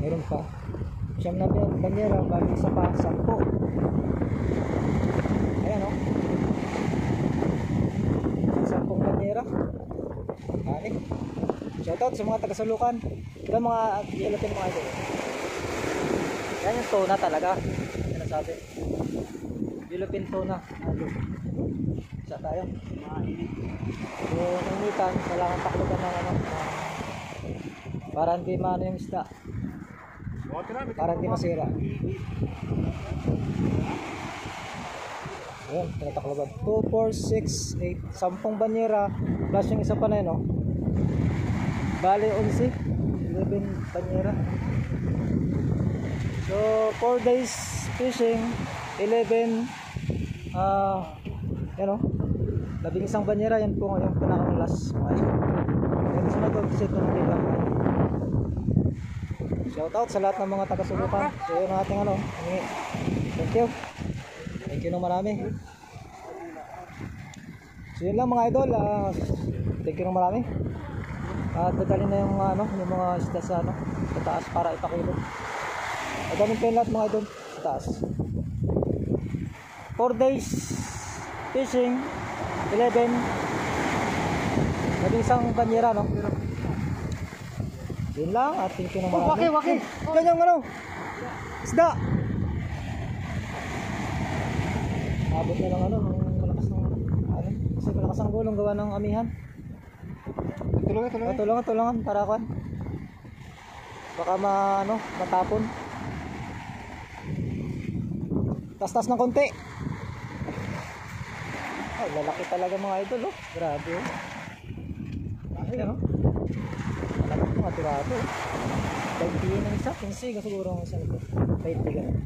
Meron pa. Siyam na banyera, bali isa pa, 10. Ayan o. 10 banyera. Ani. Shoutout sa mga taga-Salukan. Ito mga ilatin mga idol. Yan yung tuna talaga. Yan ang sabi. Philippine tuna. Isa tayo. Yung initan, kailangan taklugan ng ano. Para hindi maano yung isda. Para hindi masira. Ayan, pinataklabag. 2, 4, 6, 8. 10 banyera. Plus yung isa pa na yun, oh. Bale, 11. 11 banyera. So, 4 days fishing. 11. Yan, oh. 11 banyera. Yan po yung pinaka-last. Yan, sunod ko. Visit na natin lang. Shoutout sa lahat ng mga taga-sulukan. So, yun ang ating ano. Thank you. Thank you nung marami. So yun lang mga idol, thank you nung marami. At dadalhin na yung ano, yung mga isda sa ano, sa taas para ipakilog. Dadalhin pa yung lahat mga idol sa taas. 4 days fishing, 11 isang banyera, no? Yun lang, at thank you nung marami. Waki. Ganyang ano, isda. Abot na lang ano, malakas ng ano, kasi malakas ang gulong gawa ng amihan. Tulungan para kuan. Baka matapon. Tas ng konti. Ay, lalaki talaga mga idol, oh. Grabe, oh. Ay, ano? Lalaki mga tirado, oh. 20 ng isa, 15 siguro ang isa nito. 20 ganun.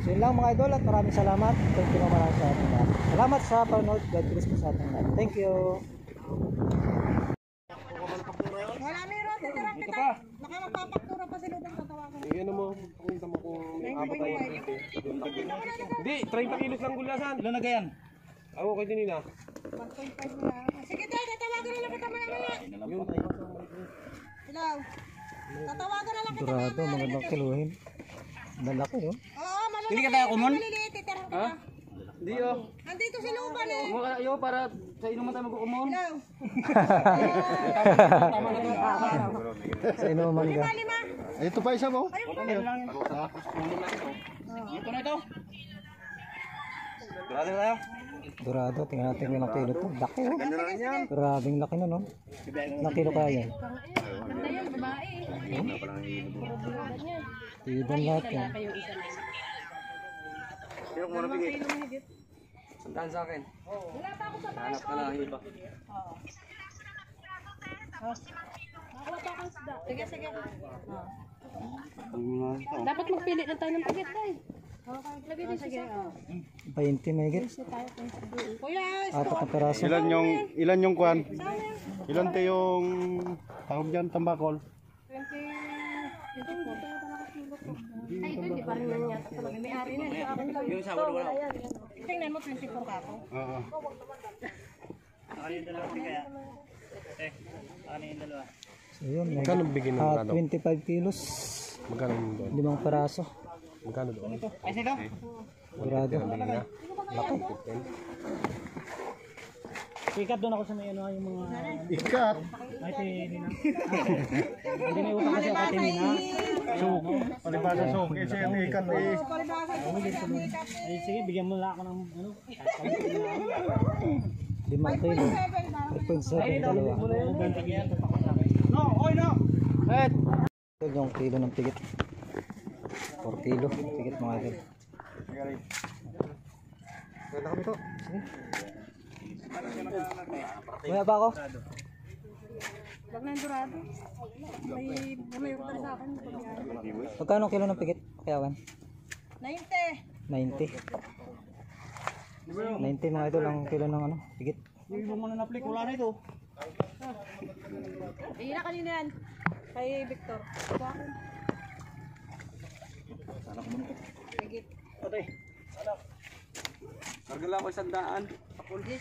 So yun lang mga idol at maraming salamat. Thank you naman sa ating lahat. Salamat sa panonood. God bless po sa ating lahat. Thank you. Wala meron, titirang kita. Baka magpapaktura pa sila ng tatawagan. Iyan mo, pakita mo kung abot tayo. Hindi, 30 kilos lang gulasan. Ilan na gayan? Ako kay Dinina. 1.5 na. Sige tayo, tatawagan na lang kita mamaya. Hello. Tatawagan na lang kita mamaya. Durado, magandang kiluhin. Lalaki, oh. Oo, maliliit. Hindi ka tayo kumon? Maliliit, titirang kita. Hindi oh. Nandito si Luban eh. Yo para sa inuman tayo magkukumon. Hello. Sa inuman ka. Lima. Ito pa isa mo? Ito na ito. Grabe tayo. Durado, tingnan natin kung ilang kilo to. Laki, oh. Grabing laki na, no? Ilang kilo kaya yan? Ganda yan, babae. Tidan lahat yan. Sino kung ano bigay? Sandahan sa akin. Wala pa ako sa Hanap ka na iba. Nakuha pa akong isda. Sige. Dapat magpili na tayo ng paget tayo. Lagay din siya. 20 megit. Kuya, Apat na peraso. Ilan yung kwan? Ilan tayo yung tawag dyan, tambakol? 24. Ay, ito hindi pa rin yan yata talaga. May ari na. Yung isa, wala. Tingnan mo, 24 ka ako. Oo. So yun, Magkano bigyan ng ano? 25 kilos. Magkano doon? 5 peraso. Magkano doon? Durado. Laki. Sikat doon ako sa may ano yung mga Ikat. ay Nina. Hindi may utang kasi ako kay Nina. Suko. Palibasa suko. Kasi yung ikat eh. Ay sige, bigyan mo lang ako ng ano. 5 kilo. 5.7 dalawa. No, oy no. Ito yung kilo ng pigit. 4 kilo pigit mga idol. Ganda kami to. Maya ba ako? Wag na yung dorado. May utang sa akin. Magkano kilo ng pigit? Pakiyawan? 90. 90. 90 mga idol ang kilo ng ano, pigit. Yung mo muna na flick wala na ito. Ayun na kanina yan. Kay Victor. Ito ako. Higit. Patay. Karga lang ako sandaan. 17.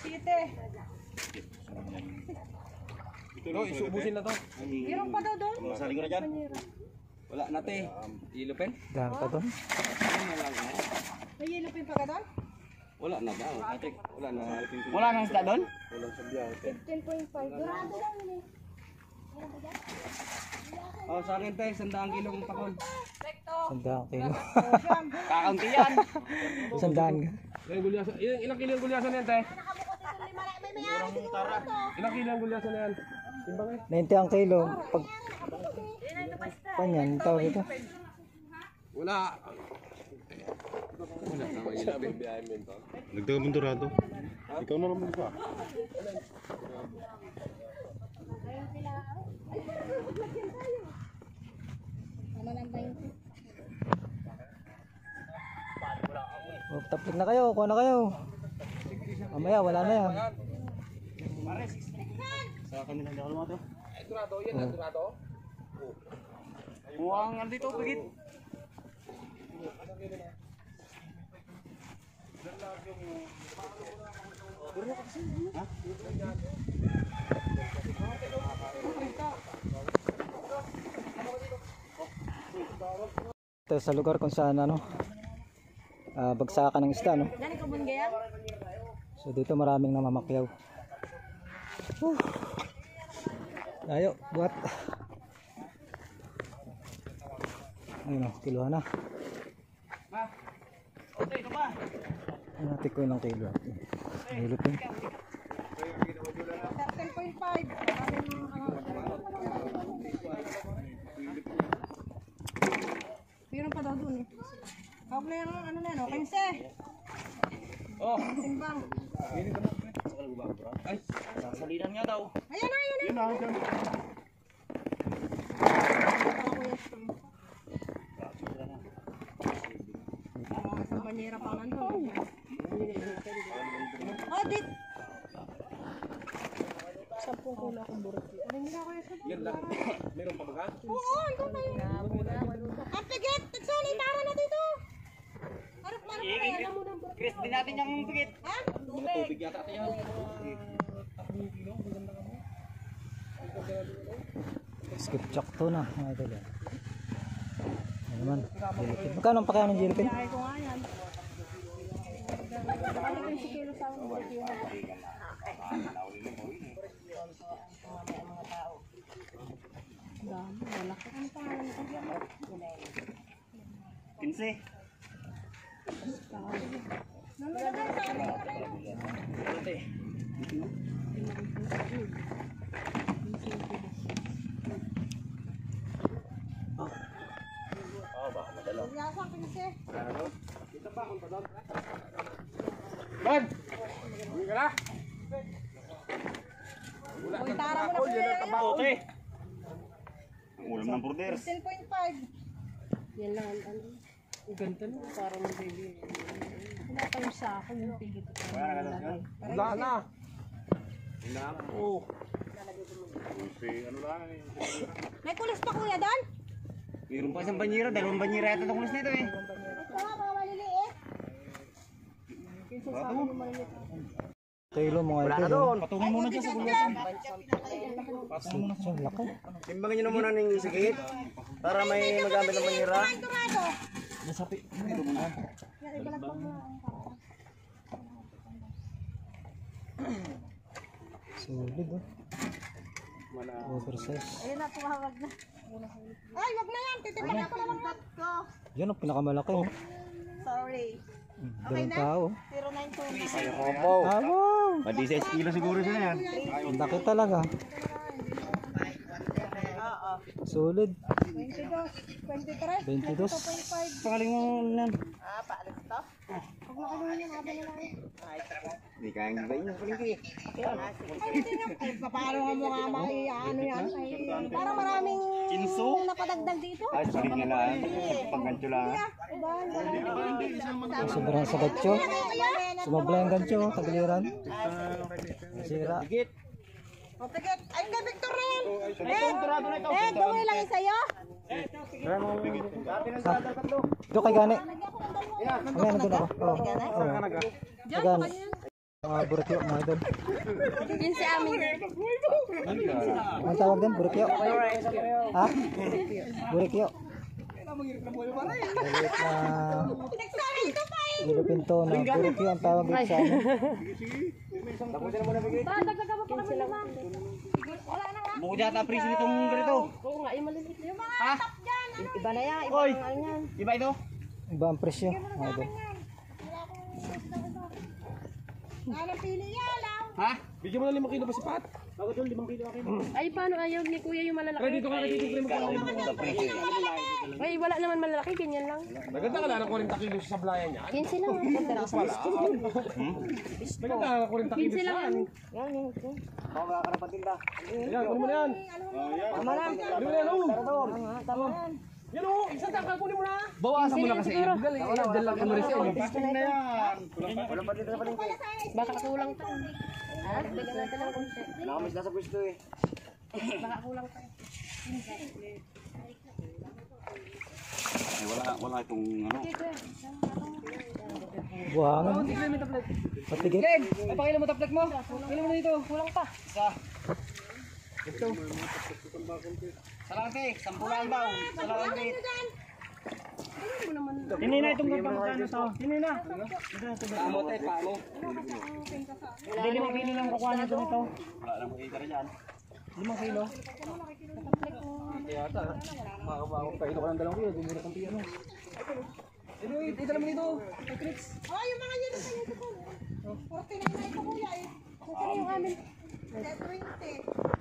No, isubusin na to. Meron pa daw doon. Masali ko na dyan. Wala na te. Ilupen? Dahil pa doon. May yellow pin pa ka doon? Wala na daw. Wala na. Wala nang isda doon? 15.5. Dorado lang yun eh. Oh, sa akin te, 100 kilong pakon. Sandaan kilo. Kakaunti yan. Sandaan ka. Ilang kilo yung gulyasan yan te? Ilang kilo yung gulyasan yan? 90 ang kilo. Pag panyan, tawag ito. Wala. Nagdagan mong dorado. Ikaw na naman pa. Oh, tapos na kayo, kuha na kayo. Mamaya, wala na yan. Sa kami na ako to. Dorado, yan ang dorado. Mukhang andito, pagit. Ito sa lugar kung saan ano, bagsakan ng isda, no? Yan, ikaw bun gaya? So dito maraming namamakyaw. Ayo, buhat. Ayun o, kiluhan na. Natin ko ng kilo. Hilot yun. 13.5. Meron pa daw dun eh. Kawag na yung ano na yun, 15. Oh, Timbang. ay, sasalinan nga daw. Ayan na, ayan na. Yan na, yan. Isang banyera pa nandun. Oh, dit. 10 kulo akong burot. Aling nila ko yung Yan lang. Meron pa ba ka? Oo, andun na yun. Ang pigit! Nagsuli, tara na dito! Harap na alam mo ng burot. Chris, din natin yung pagit. Ha? Tubig yata ito yan. Skip chok to na, mga idol. Yan. Ano naman, jellyfin. Magkano ang pakain ng jellyfin? Kaya ko nga yan. Ano yung sikilo sa burot yun? Dami, wala ka ang pangalan ko. 15. Nalagay sa amin. Ate. Yasa, 15. Bad! Uwi ka na? Uy, tara mo na kuya. Okay. Ang ulam ng border. 10.5. Yan lang ang ano. Ang ganda na. Parang baby. Wala kayong sako yung pigit. Wala na. Wala na. Oo. May kulis pa kuya doon? Mayroon pa isang banyera, dalawang banyera yata itong kulis nito eh. Ito nga, mga maliliit. Kilo mga Wala na idol. doon. Patungin muna dyan sa gulasan. So, laki. Timbangin nyo na muna ng sigit para may magamit ng banyera. Dorado. Nasapi. Yan, ibalag pa mo. Solid oh. Oversize. Ayun na, tumawag na. Ay, wag na yan. Titipan ako na lang ko. Yan ang pinakamalaki oh. Sorry. Dalawang tao. 0929. Opo. Abo! Pati 6 kilo siguro sila yan. Ang laki talaga. Solid. 22, 23, 22. 22.5. Pangaling mo nan. Ah, paalit ito? Huwag na kayo yung habang nila. Hindi kayang gibayin yung palingki. Ay, hindi na. Ay, paano nga mo nga ano yan? Ay, parang maraming napadagdag dito. Ay, saling nila. Panggancho lang. Sobrang sa gatyo. Sumabla yung gancho. Tagiliran. Sira. O, tigit. Ay, kay Victor rin. Gawin lang yung sa'yo. Ito kay Gani. Mamaya nandun ako. Oo. Gani. Mga burikyo mga idol. Yun si Amin. Ang tawag din? Burikyo? Ha? Burikyo. Maliit na Nagsabi ito pa eh. Pilipinto na burikyo ang tawag dito sa amin. Dagdagan mo pa kami naman. Wala na nga. Bukod yata priso nitong ganito. Oo nga, yung maliliit. Yung mga top dyan. Iba na yan. Iba Oy! ang ano yan. Iba ito? Iba ang presyo mga idol. Anong pili yan? Ha? Bigyan mo na 5 kilo pa si Pat. Ay, paano ayaw ni kuya yung malalaki? Dito ka nagtitigre mo pa. Ay, wala naman malalaki, ganyan lang. Maganda ka lang ng 40 kilos sa sablayan niya. 15 lang. Maganda ka ng 40 kilos 15 lang. yan. Yan, kunin mo na yan. Tama na. Kunin mo na yan, oh. Tama. Yan, oh. Isang takal, kunin mo na. Bawasan mo na kasi. Dal lang mo rin siya. Baka kulang tayo. Ah, bigyan natin ng konti. Nakamis na sa pwesto eh. Baka kulang tayo. Wala itong ano. Buhangan. Patigit. Papakilan mo taplag mo. Kilan mo na dito. Kulang pa. Salante, 10 lang daw. Salante. Hindi na itong magkakano to. Hindi na. Paano tayo, paano? Hindi 5 kilo lang kukuha nito nito. Wala namang ikar dyan. 5 kilo. Yata, makabawa pa. Ito ka ng 2 kilo, dumura kang piano. Ito naman dito. Oh, yung mga yun sa YouTube. 49 na ito kuya eh. Kung sino yung amin. 20.